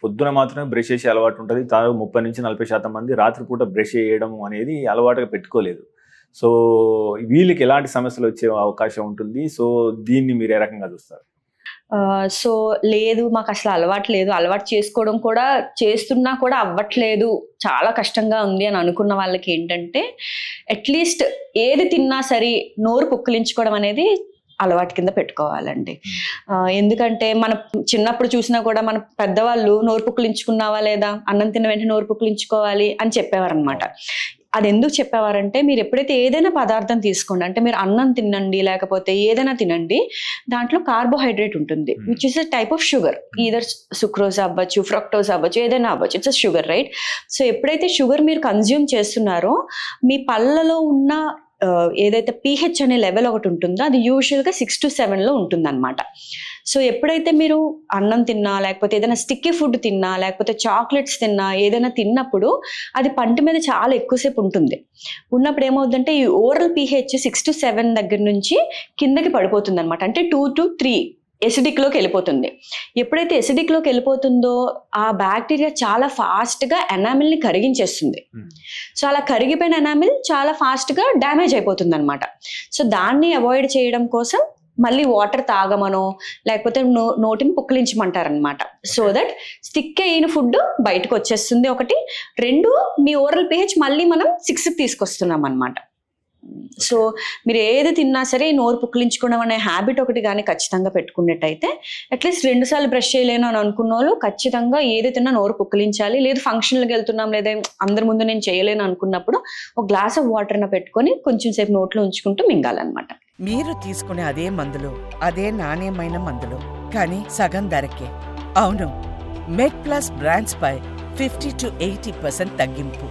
పొద్దున మాత్రమే బ్రష్ చేసే అలవాటు ఉంటుంది. 30-40% మంది రాత్రిపూట బ్రష్ చేయడం అనేది అలవాటుగా పెట్టుకోలేదు. సో వీళ్ళకి ఎలాంటి సమస్యలు వచ్చే అవకాశం ఉంటుంది? సో దీన్ని మీరు ఏ రకంగా చూస్తారు? సో లేదు, మాకు అసలు అలవాటు లేదు, అలవాటు చేసుకోవడం కూడా చేస్తున్నా కూడా అవ్వట్లేదు, చాలా కష్టంగా ఉంది అని అనుకున్న వాళ్ళకి ఏంటంటే అట్లీస్ట్ ఏది తిన్నా సరే నోరు పుక్కిలించుకోవడం అనేది అలవాటు కింద పెట్టుకోవాలండి. ఎందుకంటే మన చిన్నప్పుడు చూసినా కూడా మన పెద్దవాళ్ళు నోరు పుక్కిలించుకున్నావా లేదా, అన్నం తిన్న వెంటనే నోరు పుక్కిలించుకోవాలి అని చెప్పేవారు అనమాట. అది ఎందుకు చెప్పేవారంటే మీరు ఎప్పుడైతే ఏదైనా పదార్థం తీసుకోండి, అంటే మీరు అన్నం తినండి లేకపోతే ఏదైనా తినండి, దాంట్లో కార్బోహైడ్రేట్ ఉంటుంది which is a type of sugar, either sucrose అవ్వచ్చు, ఫ్రక్టోజ్ అవ్వచ్చు, ఏదైనా అవ్వచ్చు, it's a sugar, right? So ఎప్పుడైతే షుగర్ మీరు కన్జ్యూమ్ చేస్తున్నారో మీ పళ్ళలో ఉన్న ఏదైతే pH అనే లెవెల్ ఒకటి ఉంటుందో అది యూజువల్గా 6 to 7లో ఉంటుందన్నమాట. సో ఎప్పుడైతే మీరు అన్నం తిన్నా లేకపోతే ఏదైనా స్టిక్కీ ఫుడ్ తిన్నా లేకపోతే చాక్లెట్స్ తిన్నా ఏదైనా తిన్నప్పుడు అది పంటి మీద చాలా ఎక్కువసేపు ఉంటుంది. ఉన్నప్పుడు ఏమవుతుందంటే ఈ ఓరల్ pH 6 to 7 దగ్గర నుంచి కిందకి పడిపోతుంది అనమాట. అంటే 2 to 3 ఎసిడిక్లోకి వెళ్ళిపోతుంది. ఎప్పుడైతే ఎసిడిక్లోకి వెళ్ళిపోతుందో ఆ బ్యాక్టీరియా చాలా ఫాస్ట్గా ఎనామిల్ని కరిగించేస్తుంది. సో అలా కరిగిపోయిన ఎనామిల్ చాలా ఫాస్ట్గా డ్యామేజ్ అయిపోతుంది అనమాట. సో దాన్ని అవాయిడ్ చేయడం కోసం మళ్ళీ వాటర్ తాగమనో లేకపోతే నోటిని పుక్కిలించమంటారనమాట. సో దట్ స్టిక్ అయిన ఫుడ్ బయటకు వచ్చేస్తుంది ఒకటి. 2 మీ ఓరల్ pH మళ్ళీ మనం 6కి తీసుకొస్తున్నాం అనమాట. సో మీరు ఏది తిన్నా సరే నోరు పుక్కిలించుకోవడం అనే హ్యాబిట్ ఒకటి కానీ ఖచ్చితంగా పెట్టుకున్నట్టయితే అట్లీస్ట్ 2 సార్లు బ్రష్ చేయలేను అని అనుకున్న వాళ్ళు ఖచ్చితంగా ఏది తిన్నా నోరు పుక్కిలించాలి. లేదు ఫంక్షన్లకు వెళ్తున్నాం లేదా అందరి ముందు నేను చేయలేను అనుకున్నప్పుడు ఒక గ్లాస్ ఆఫ్ వాటర్న పెట్టుకొని కొంచెం సేపు నోట్లో ఉంచుకుంటూ మింగాలన్నమాట. మీరు తీసుకునే అదే మందులు, అదే నాణ్యమైన మందులు, కానీ సగం ధరకే. అవును, మెడ్ ప్లస్ బ్రాండ్స్ పై 50 to 80% తగ్గింపు.